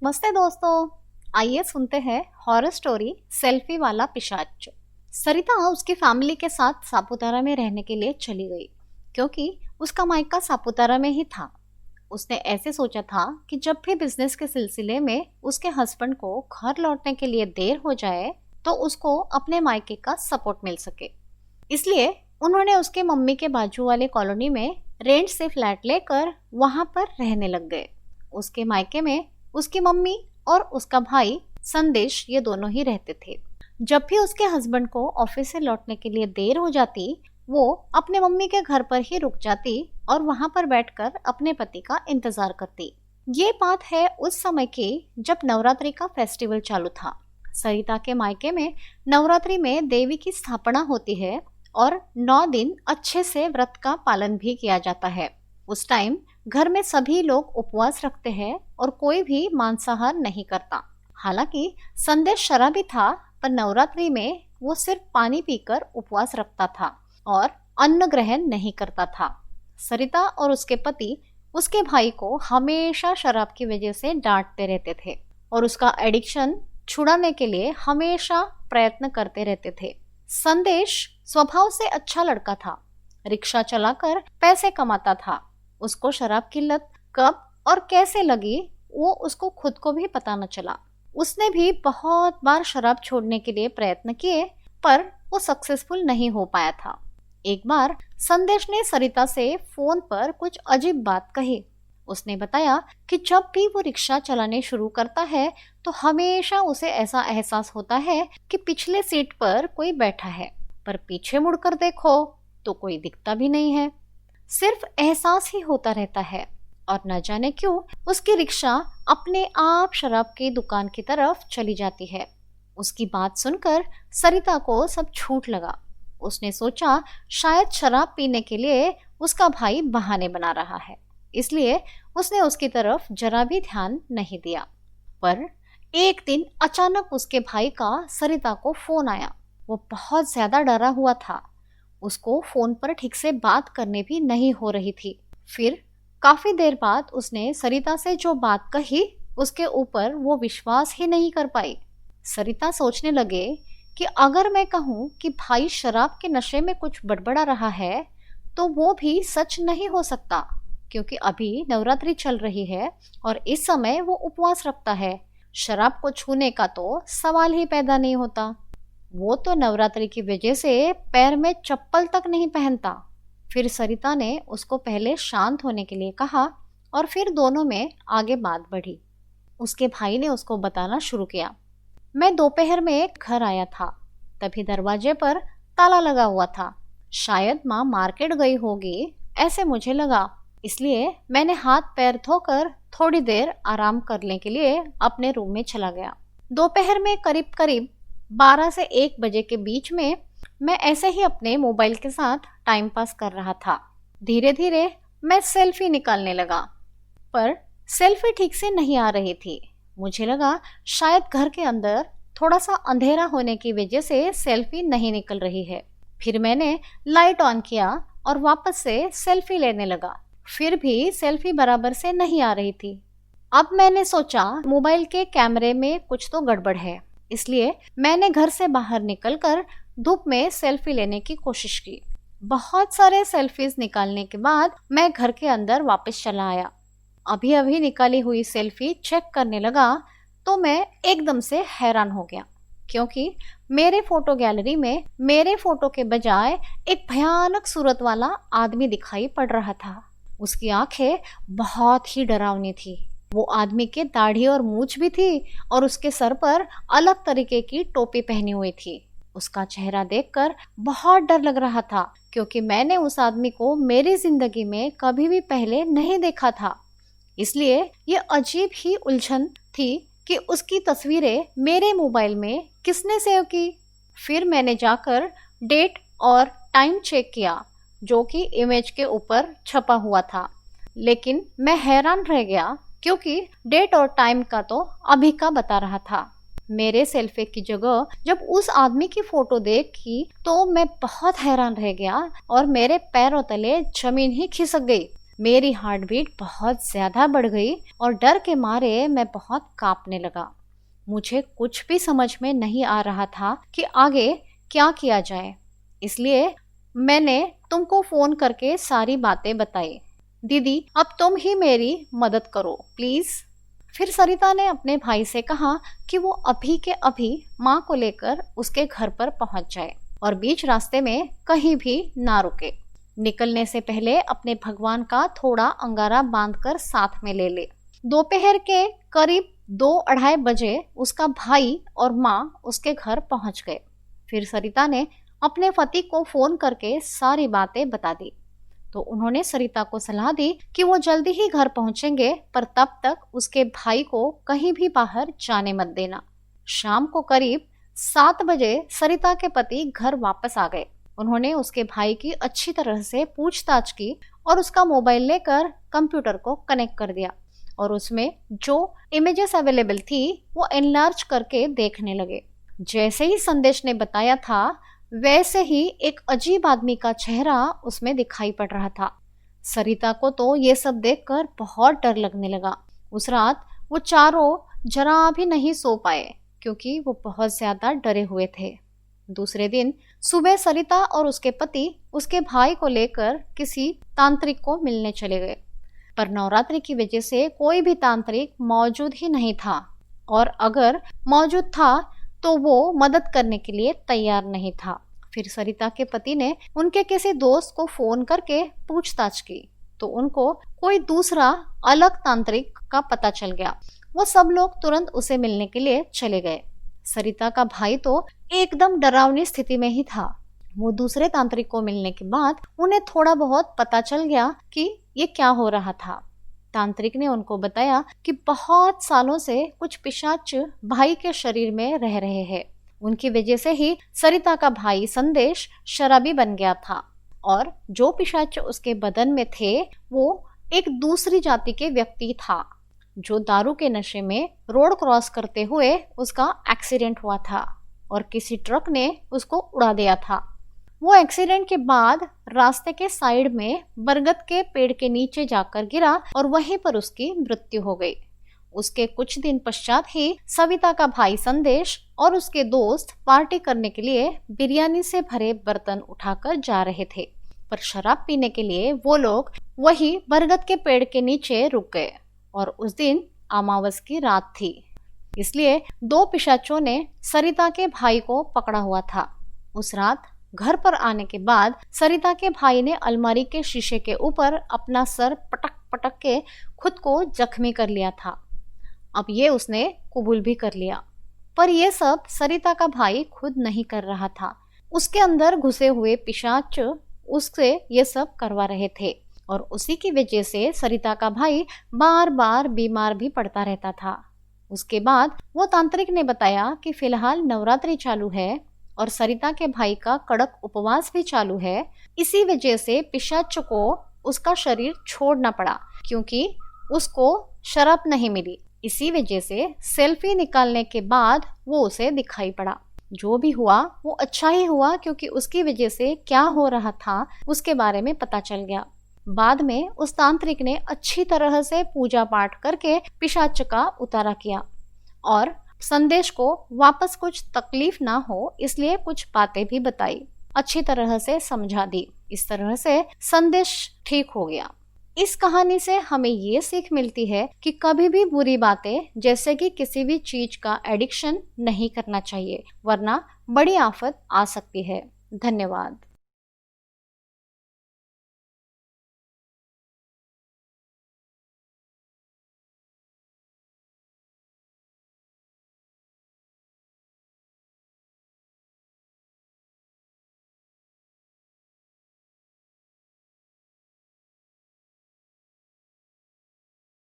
नमस्ते दोस्तों। आइए सुनते हैं हॉरर स्टोरी सेल्फी वाला पिशाच। सरिता उसकी फैमिली के साथ सापुतारा में रहने के लिए चली गई क्योंकि उसका मायका सापुतारा में ही था। उसने ऐसे सोचा था कि जब भी बिजनेस के सिलसिले में उसके हस्बैंड को घर लौटने के लिए देर हो जाए तो उसको अपने मायके का सपोर्ट मिल सके। इसलिए उन्होंने उसके मम्मी के बाजू वाले कॉलोनी में रेंट से फ्लैट लेकर वहां पर रहने लग गए। उसके मायके में उसकी मम्मी और उसका भाई संदेश ये दोनों ही रहते थे। जब भी उसके हस्बैंड को ऑफिस से लौटने के लिए देर हो जाती वो अपने मम्मी के घर पर ही रुक जाती और वहां पर बैठकर अपने पति का इंतजार करती। ये बात है उस समय की जब नवरात्रि का फेस्टिवल चालू था। सरिता के मायके में नवरात्रि में देवी की स्थापना होती है और 9 दिन अच्छे से व्रत का पालन भी किया जाता है। उस टाइम घर में सभी लोग उपवास रखते हैं और कोई भी मांसाहार नहीं करता। हालांकि संदेश शराबी था पर नवरात्रि में वो सिर्फ पानी पीकर उपवास रखता था और अन्न ग्रहण नहीं करता था। सरिता और उसके पति उसके भाई को हमेशा शराब की वजह से डांटते रहते थे और उसका एडिक्शन छुड़ाने के लिए हमेशा प्रयत्न करते रहते थे। संदेश स्वभाव से अच्छा लड़का था, रिक्शा चलाकर पैसे कमाता था। उसको शराब की लत कब और कैसे लगी वो उसको खुद को भी पता न चला। उसने भी बहुत बार शराब छोड़ने के लिए प्रयत्न किए पर वो सक्सेसफुल नहीं हो पाया था। एक बार संदेश ने सरिता से फोन पर कुछ अजीब बात कही। उसने बताया कि जब भी वो रिक्शा चलाने शुरू करता है तो हमेशा उसे ऐसा एहसास होता है कि पिछले सीट पर कोई बैठा है, पर पीछे मुड़कर देखो तो कोई दिखता भी नहीं है। सिर्फ एहसास ही होता रहता है और न जाने क्यों उसकी रिक्शा अपने आप शराब की दुकान की तरफ चली जाती है। उसकी बात सुनकर सरिता को सब छूट लगा। उसने सोचा शायद शराब पीने के लिए उसका भाई बहाने बना रहा है, इसलिए उसने उसकी तरफ जरा भी ध्यान नहीं दिया। पर एक दिन अचानक उसके भाई का सरिता को फोन आया। वो बहुत ज्यादा डरा हुआ था। उसको फोन पर ठीक से बात करने भी नहीं हो रही थी। फिर काफी देर बाद उसने सरिता से जो बात कही उसके ऊपर वो विश्वास ही नहीं कर पाई। सरिता सोचने लगे कि अगर मैं कहूँ कि भाई शराब के नशे में कुछ बड़बड़ा रहा है तो वो भी सच नहीं हो सकता, क्योंकि अभी नवरात्रि चल रही है और इस समय वो उपवास रखता है। शराब को छूने का तो सवाल ही पैदा नहीं होता। वो तो नवरात्रि की वजह से पैर में चप्पल तक नहीं पहनता। फिर सरिता ने उसको पहले शांत होने के लिए कहा और फिर दोनों में आगे बात बढ़ी। उसके भाई ने उसको बताना शुरू किया, मैं दोपहर में घर आया था, तभी दरवाजे पर ताला लगा हुआ था। शायद माँ मार्केट गई होगी ऐसे मुझे लगा, इसलिए मैंने हाथ पैर धोकर थोड़ी देर आराम करने के लिए अपने रूम में चला गया। दोपहर में करीब करीब 12 से 1 बजे के बीच में मैं ऐसे ही अपने मोबाइल के साथ टाइम पास कर रहा था। धीरे धीरे मैं सेल्फी निकालने लगा, पर सेल्फी ठीक से नहीं आ रही थी। मुझे लगा शायद घर के अंदर थोड़ा सा अंधेरा होने की वजह से सेल्फी नहीं निकल रही है। फिर मैंने लाइट ऑन किया और वापस से सेल्फी लेने लगा, फिर भी सेल्फी बराबर से नहीं आ रही थी। अब मैंने सोचा मोबाइल के कैमरे में कुछ तो गड़बड़ है, इसलिए मैंने घर से बाहर निकलकर धूप में सेल्फी लेने की कोशिश की। बहुत सारे सेल्फीज निकालने के बाद मैं घर के अंदर वापस चला आया। अभी अभी निकाली हुई सेल्फी चेक करने लगा तो मैं एकदम से हैरान हो गया, क्योंकि मेरे फोटो गैलरी में मेरे फोटो के बजाय एक भयानक सूरत वाला आदमी दिखाई पड़ रहा था। उसकी आंखें बहुत ही डरावनी थी। वो आदमी के दाढ़ी और मूंछ भी थी और उसके सर पर अलग तरीके की टोपी पहनी हुई थी। उसका चेहरा देखकर बहुत डर लग रहा था, क्योंकि मैंने उस आदमी को मेरी जिंदगी में कभी भी पहले नहीं देखा था। इसलिए ये अजीब ही उलझन थी कि उसकी तस्वीरें मेरे मोबाइल में किसने सेव की। फिर मैंने जाकर डेट और टाइम चेक किया जो कि इमेज के ऊपर छपा हुआ था, लेकिन मैं हैरान रह गया क्योंकि डेट और टाइम का तो अभी का बता रहा था। मेरे सेल्फी की जगह जब उस आदमी की फोटो देखी तो मैं बहुत हैरान रह गया और मेरे पैरों तले जमीन ही खिसक गई। मेरी हार्ट बीट बहुत ज़्यादा बढ़ गई और डर के मारे मैं बहुत कांपने लगा। मुझे कुछ भी समझ में नहीं आ रहा था कि आगे क्या किया जाए, इसलिए मैंने तुमको फ़ोन करके सारी बातें बताई। दीदी, अब तुम ही मेरी मदद करो प्लीज़। फिर सरिता ने अपने भाई से कहा कि वो अभी के अभी माँ को लेकर उसके घर पर पहुंच जाए और बीच रास्ते में कहीं भी ना रुके। निकलने से पहले अपने भगवान का थोड़ा अंगारा बांधकर साथ में ले ले। दोपहर के करीब 2-2:30 बजे उसका भाई और माँ उसके घर पहुंच गए। फिर सरिता ने अपने पति को फोन करके सारी बातें बता दी। तो उन्होंने सरिता को सलाह दी कि वो जल्दी ही घर पहुंचेंगे, पर तब तक उसके भाई को कहीं भी बाहर जाने मत देना। शाम को करीब 7 बजे सरिता के पति घर वापस आ गए। उन्होंने उसके भाई की अच्छी तरह से पूछताछ की और उसका मोबाइल लेकर कंप्यूटर को कनेक्ट कर दिया और उसमें जो इमेजेस अवेलेबल थी वो एनलार्ज करके देखने लगे। जैसे ही संदेश ने बताया था वैसे ही एक अजीब आदमी का चेहरा उसमें दिखाई पड़ रहा था। सरिता को तो ये सब देखकर बहुत डर लगने लगा। उस रात वो चारों जरा भी नहीं सो पाए क्योंकि वो बहुत ज्यादा डरे हुए थे। दूसरे दिन सुबह सरिता और उसके पति उसके भाई को लेकर किसी तांत्रिक को मिलने चले गए, पर नवरात्रि की वजह से कोई भी तांत्रिक मौजूद ही नहीं था और अगर मौजूद था तो वो मदद करने के लिए तैयार नहीं था। फिर सरिता के पति ने उनके किसी दोस्त को फोन करके पूछताछ की तो उनको कोई दूसरा अलग तांत्रिक का पता चल गया। वो सब लोग तुरंत उसे मिलने के लिए चले गए। सरिता का भाई तो एकदम डरावनी स्थिति में ही था। वो दूसरे तांत्रिक को मिलने के बाद उन्हें थोड़ा बहुत पता चल गया कि ये क्या हो रहा था। तांत्रिक ने उनको बताया कि बहुत सालों से कुछ पिशाच भाई के शरीर में रह रहे हैं। उनकी वजह से ही सरिता का भाई संदेश शराबी बन गया था और जो पिशाच उसके बदन में थे वो एक दूसरी जाति के व्यक्ति था जो दारू के नशे में रोड क्रॉस करते हुए उसका एक्सीडेंट हुआ था और किसी ट्रक ने उसको उड़ा दिया था। वो एक्सीडेंट के बाद रास्ते के साइड में बरगद के पेड़ के नीचे जाकर गिरा और वहीं पर उसकी मृत्यु हो गई। उसके कुछ दिन पश्चात ही सविता का भाई संदेश और उसके दोस्त पार्टी करने के लिए बिरयानी से भरे बर्तन उठाकर जा रहे थे, पर शराब पीने के लिए वो लोग वही बरगद के पेड़ के नीचे रुक गए और उस दिन अमावस की रात थी, इसलिए 2 पिशाचों ने सरिता के भाई को पकड़ा हुआ था। उस रात घर पर आने के बाद सरिता के भाई ने अलमारी के शीशे के ऊपर अपना सर पटक पटक के खुद को जख्मी कर लिया था। अब ये उसने कबूल भी कर लिया, पर यह सब सरिता का भाई खुद नहीं कर रहा था। उसके अंदर घुसे हुए पिशाच उससे ये सब करवा रहे थे और उसी की वजह से सरिता का भाई बार बार बीमार भी पड़ता रहता था। उसके बाद वो तांत्रिक ने बताया कि फिलहाल नवरात्रि चालू है और सरिता के भाई का कड़क उपवास भी चालू है। इसी वजह से पिशाच को उसका शरीर छोड़ना पड़ा क्योंकि उसको शराब नहीं मिली। इसी वजह से सेल्फी निकालने के बाद वो उसे दिखाई पड़ा। जो भी हुआ वो अच्छा ही हुआ क्योंकि उसकी वजह से क्या हो रहा था उसके बारे में पता चल गया। बाद में उस तांत्रिक ने अच्छी तरह से पूजा पाठ करके पिशाच का उतारा किया और संदेश को वापस कुछ तकलीफ ना हो इसलिए कुछ बातें भी बताई, अच्छी तरह से समझा दी। इस तरह से संदेश ठीक हो गया। इस कहानी से हमें ये सीख मिलती है कि कभी भी बुरी बातें जैसे कि किसी भी चीज का एडिक्शन नहीं करना चाहिए, वरना बड़ी आफत आ सकती है। धन्यवाद।